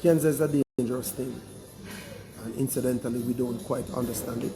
Cancer is a dangerous thing, and incidentally, we don't quite understand it.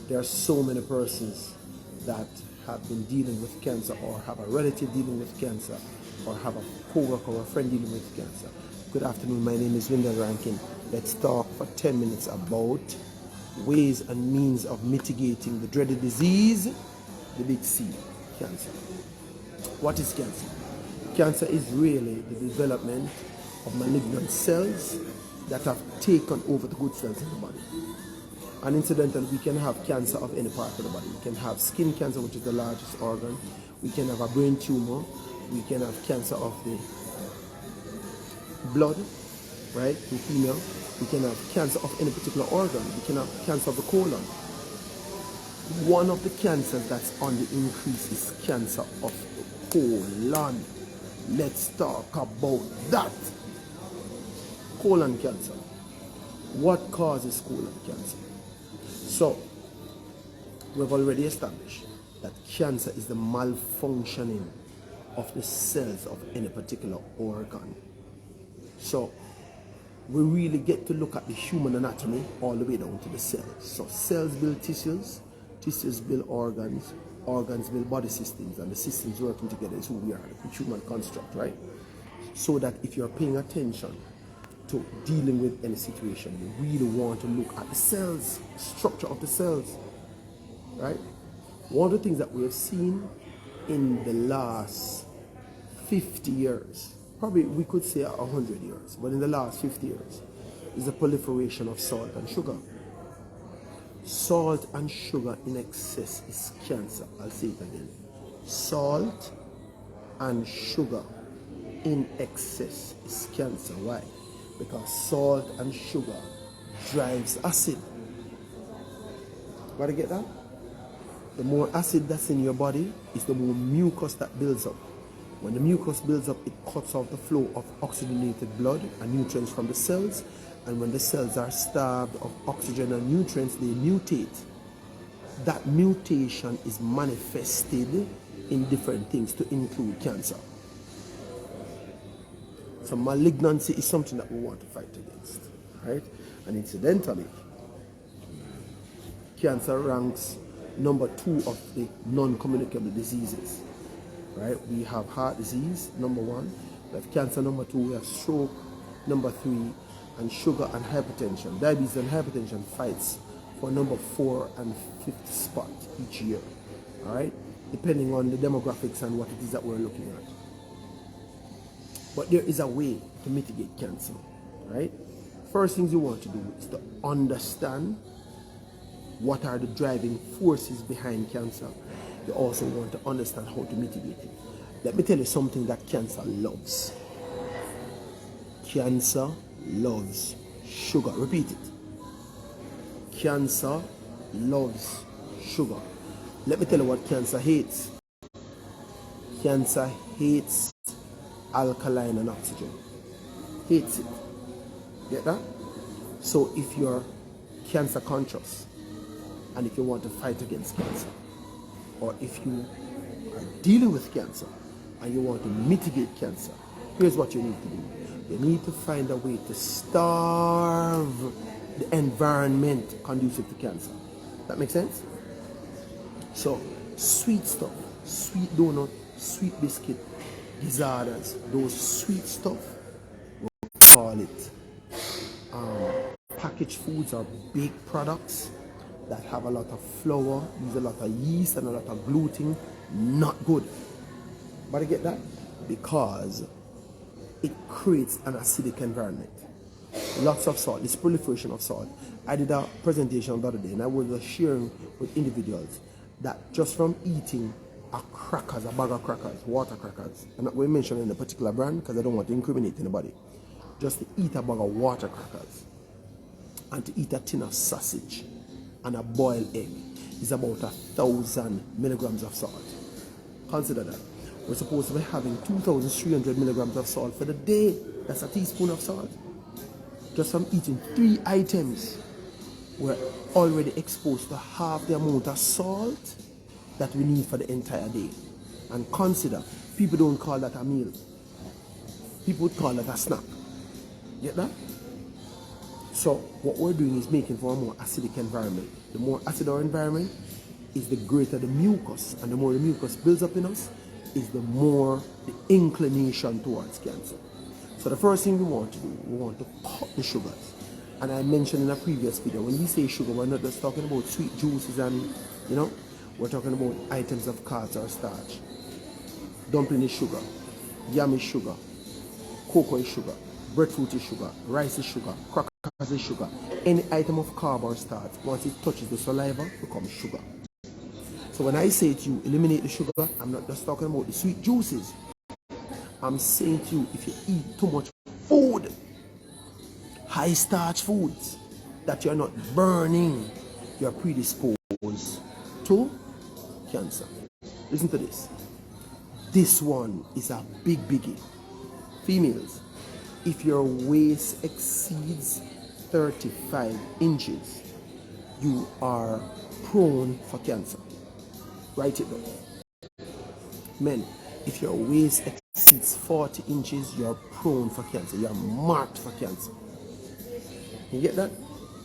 There are so many persons that have been dealing with cancer, or have a relative dealing with cancer, or have a co-worker or a friend dealing with cancer. Good afternoon, my name is Lyndon Rankin. Let's talk for 10 minutes about ways and means of mitigating the dreaded disease, the big C, cancer. What is cancer? Cancer is really the development of malignant cells that have taken over the good cells in the body. And incidentally, we can have cancer of any part of the body. We can have skin cancer, which is the largest organ. We can have a brain tumor. We can have cancer of the blood, right, leukemia. We can have cancer of any particular organ. We can have cancer of the colon. One of the cancers that's on the increase is cancer of the colon. Let's talk about that. Colon cancer. What causes colon cancer? So, we've already established that cancer is the malfunctioning of the cells of any particular organ. So, we really get to look at the human anatomy all the way down to the cells. So, cells build tissues, tissues build organs, organs build body systems, and the systems working together is who we are, the human construct, right? So that if you're paying attention to dealing with any situation, you really want to look at the cells, structure of the cells, right? One of the things that we have seen in the last 50 years, probably we could say 100 years, but in the last 50 years, is the proliferation of salt and sugar. Salt and sugar in excess is cancer. I'll say it again. Salt and sugar in excess is cancer. Why? Because salt and sugar drives acid. Gotta get that? The more acid that's in your body is the more mucus that builds up. When the mucus builds up, it cuts off the flow of oxygenated blood and nutrients from the cells. And when the cells are starved of oxygen and nutrients, they mutate. That mutation is manifested in different things, to include cancer. So malignancy is something that we want to fight against, right? And incidentally, cancer ranks number 2 of the non-communicable diseases, right? We have heart disease, number 1. We have cancer, number 2. We have stroke, number 3. And sugar and hypertension. Diabetes and hypertension fights for number 4 and 5th spot each year, all right? Depending on the demographics and what it is that we're looking at. But there is a way to mitigate cancer, right? First things you want to do is to understand what are the driving forces behind cancer. You also want to understand how to mitigate it. Let me tell you something that cancer loves. Cancer loves sugar. Repeat it. Cancer loves sugar. Let me tell you what cancer hates. Cancer hates alkaline and oxygen. Hates it. Get that? So if you're cancer conscious, and if you want to fight against cancer, or if you are dealing with cancer and you want to mitigate cancer, here's what you need to do. You need to find a way to starve the environment conducive to cancer. That makes sense? So, sweet stuff, sweet donut, sweet biscuit, gizzards, those sweet stuff, we'll call it packaged foods or baked products that have a lot of flour, use a lot of yeast and a lot of gluten, not good. But I get that? Because it creates an acidic environment. Lots of salt, this proliferation of salt. I did a presentation the other day and I was sharing with individuals that just from eating a crackers, a bag of crackers, water crackers, I'm not going to mention any particular brand because I don't want to incriminate anybody. Just to eat a bag of water crackers and to eat a tin of sausage and a boiled egg is about 1,000 milligrams of salt. Consider that. We're supposed to be having 2,300 milligrams of salt for the day. That's a teaspoon of salt. Just from eating 3 items, we're already exposed to half the amount of salt that we need for the entire day. And consider, people don't call that a meal. People would call that a snack. Get that? So what we're doing is making for a more acidic environment. The more acid our environment is, the greater the mucus, and the more the mucus builds up in us, is the more the inclination towards cancer. So the first thing we want to do, we want to cut the sugars. And I mentioned in a previous video, when we say sugar, we're not just talking about sweet juices and, we're talking about items of carbs or starch. Dumpling is sugar, yam is sugar, cocoa is sugar, breadfruit is sugar, rice is sugar, crackers is sugar. Any item of carb or starch, once it touches the saliva, becomes sugar. So when I say to you, eliminate the sugar, I'm not just talking about the sweet juices. I'm saying to you, if you eat too much food, high starch foods that you're not burning, you're predisposed to cancer. Listen to this. This one is a big biggie. Females, if your waist exceeds 35 inches, you are prone for cancer. Write it down. Men, if your waist exceeds 40 inches, you're prone for cancer. You're marked for cancer. You get that?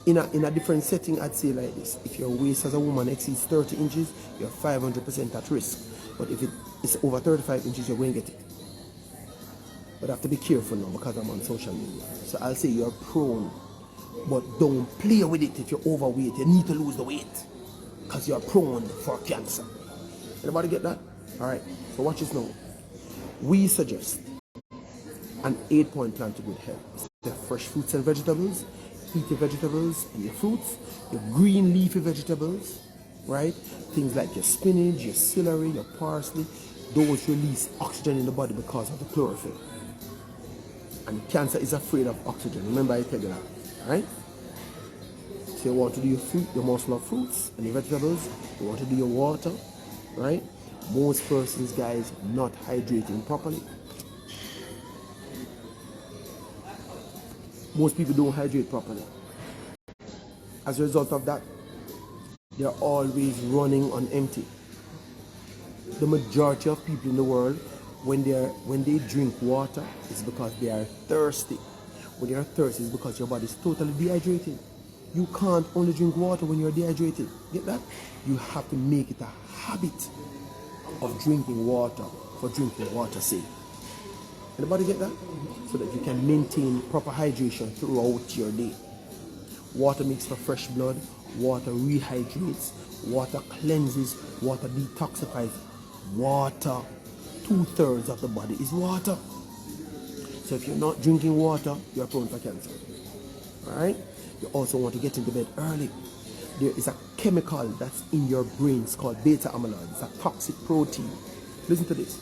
In a different setting, I'd say like this. If your waist as a woman exceeds 30 inches, you're 500% at risk. But if it's over 35 inches, you're going to get it. But I have to be careful now because I'm on social media. So I'll say you're prone, but don't play with it if you're overweight. You need to lose the weight because you're prone for cancer. Anybody get that? All right. So watch this now. We suggest an 8-point plan to good health. The fresh fruits and vegetables, eat your vegetables and your fruits, your green leafy vegetables, right? Things like your spinach, your celery, your parsley. Those release oxygen in the body because of the chlorophyll. And cancer is afraid of oxygen. Remember I tell you that, all right? So you want to do your fruit, your morsel of fruits and your vegetables. You want to do your water, right? Most persons, guys, not hydrating properly. Most people don't hydrate properly. As a result of that, they're always running on empty. The majority of people in the world, when they drink water, it's because they are thirsty. When they are thirsty, it's because your body is totally dehydrated. You can't only drink water when you're dehydrated. Get that? You have to make it a habit of drinking water for drinking water's sake. Anybody get that? So that you can maintain proper hydration throughout your day. Water makes for fresh blood. Water rehydrates. Water cleanses. Water detoxifies. Water, 2/3 of the body is water. So if you're not drinking water, you're prone for cancer. All right? You also want to get into bed early. There is a chemical that's in your brains called beta amyloid. It's a toxic protein. Listen to this.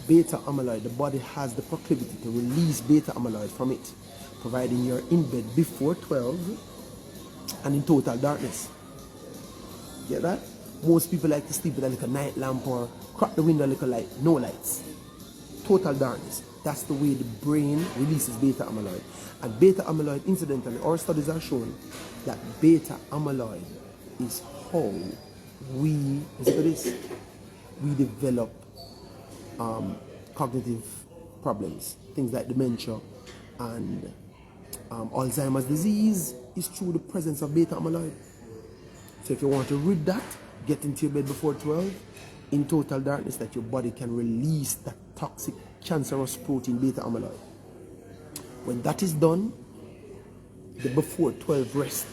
Beta amyloid, the body has the proclivity to release beta amyloid from it, providing you're in bed before 12 and in total darkness. Get that? Most people like to sleep with a little night lamp or crack the window a little light, no lights. Total darkness. That's the way the brain releases beta amyloid. And beta amyloid, incidentally, our studies are showing that beta amyloid is how we develop cognitive problems, things like dementia and Alzheimer's disease is through the presence of beta amyloid. So if you want to rid that, get into your bed before 12 in total darkness, that your body can release that toxic cancerous protein beta amyloid. When that is done, the before 12 rest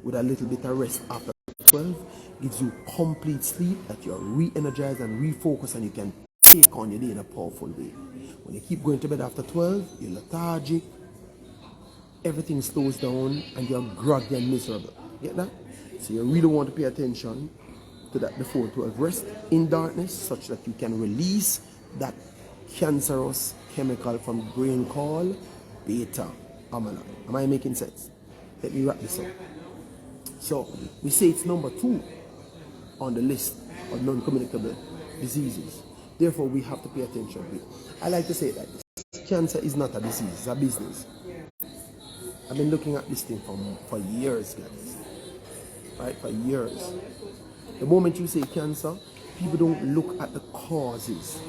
with a little bit of rest after 12 gives you complete sleep, that you're re-energized and refocused and you can take on your day in a powerful way. When you keep going to bed after 12, you're lethargic, everything slows down and you're groggy and miserable. Get that? So you really want to pay attention to that before 12 rest in darkness, such that you can release that cancerous chemical from the brain called beta amyloid. Am I making sense? Let me wrap this up. So we say it's number 2 on the list of non-communicable diseases. Therefore, we have to pay attention to it. I like to say it like this. Cancer is not a disease, it's a business. I've been looking at this thing for years, guys. Right? For years. The moment you say cancer, people don't look at the causes.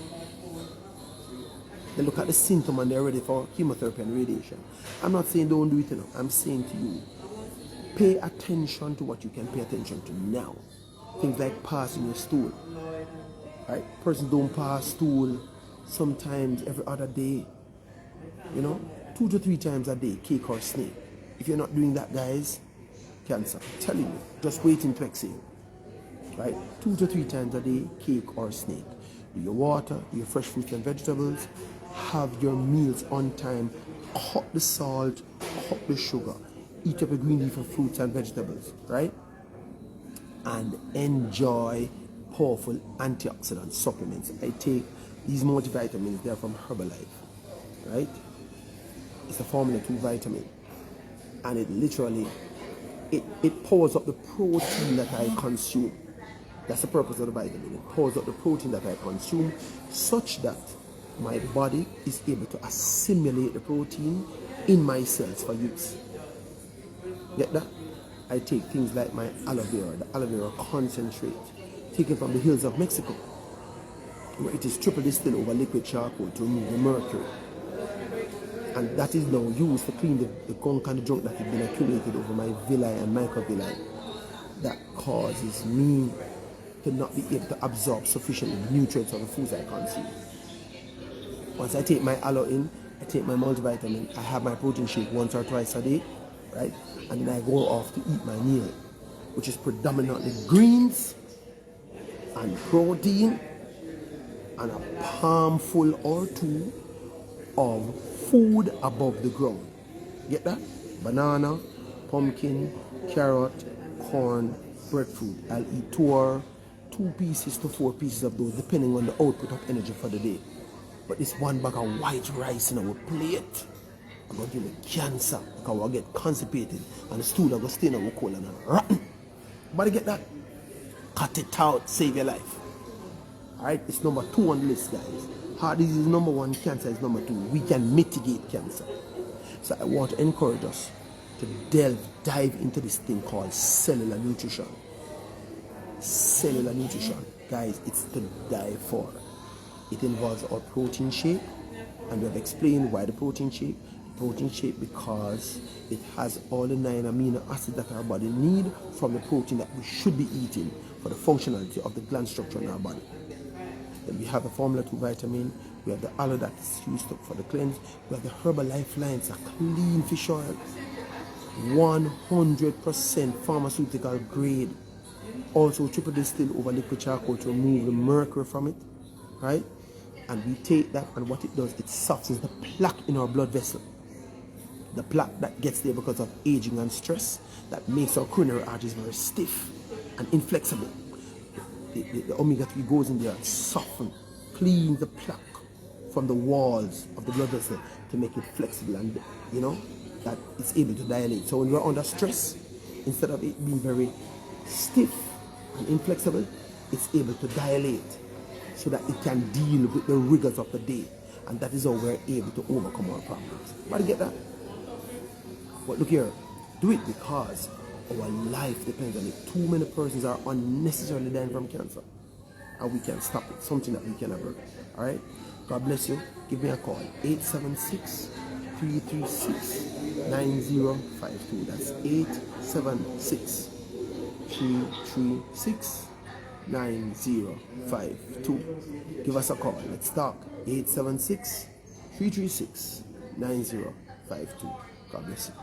They look at the symptom and they're ready for chemotherapy and radiation. I'm not saying don't do it, I'm saying to you, pay attention to what you can pay attention to now. Things like passing your stool. Right? Persons don't pass stool sometimes every other day. 2 to 3 times a day, cake or snake. If you're not doing that, guys, cancer. I'm telling you, just waiting to exhale. Right? 2 to 3 times a day, cake or snake. Do your water, do your fresh fruits and vegetables. Have your meals on time. Cut the salt, cut the sugar. Eat up your green leaf of fruits and vegetables. Right? And enjoy powerful antioxidant supplements. I take these multivitamins. They're from Herbalife. Right? It's a formula 2 vitamin. And it literally, it powers up the protein that I consume. That's the purpose of the vitamin. It powers up the protein that I consume such that my body is able to assimilate the protein in my cells for use. Get that? I take things like my aloe vera, the aloe vera concentrate, taken from the hills of Mexico, where it is triple distilled over liquid charcoal to remove the mercury. And that is now used to clean the gunk and the junk that has been accumulated over my villi and microvilli. That causes me to not be able to absorb sufficient nutrients of the foods I consume. Once I take my aloe in, I take my multivitamin, I have my protein shake once or twice a day, right? And then I go off to eat my meal, which is predominantly greens and protein and a palmful or two of food above the ground. Get that? Banana, pumpkin, carrot, corn, breadfruit. I'll eat 2 pieces to 4 pieces of those depending on the output of energy for the day. But this one bag of white rice in our plate, I'm going to give me cancer because I'll get constipated and the stool will go stay in our colon and rotten. But get that? Cut it out, save your life. Alright, it's number 2 on the list, guys. Heart disease is number 1, cancer is number 2. We can mitigate cancer. So I want to encourage us to dive into this thing called cellular nutrition. Cellular nutrition, guys, it's to die for. It involves our protein shake, and we have explained why the protein shake. Protein shake because it has all the 9 amino acids that our body need from the protein that we should be eating for the functionality of the gland structure in our body. Then we have the formula 2 vitamin, we have the aloe that is used for the cleanse, we have the Herbalife lines, a clean fish oil, 100% pharmaceutical grade, also triple distilled over liquid charcoal to remove the mercury from it, right? And we take that, and what it does, it softens the plaque in our blood vessel. The plaque that gets there because of aging and stress, that makes our coronary arteries very stiff and inflexible. The omega-3 goes in there and softens, cleans the plaque from the walls of the blood vessel to make it flexible and, that it's able to dilate. So when we're under stress, instead of it being very stiff and inflexible, it's able to dilate so that it can deal with the rigors of the day. And that is how we're able to overcome our problems. But get that? But look here, do it because our life depends on it. Too many persons are unnecessarily dying from cancer. And we can stop it, something that we can avert. Alright? God bless you. Give me a call. 876-336-9052. That's 876-336-9052. Give us a call. Let's talk. 876-336-9052. God bless you.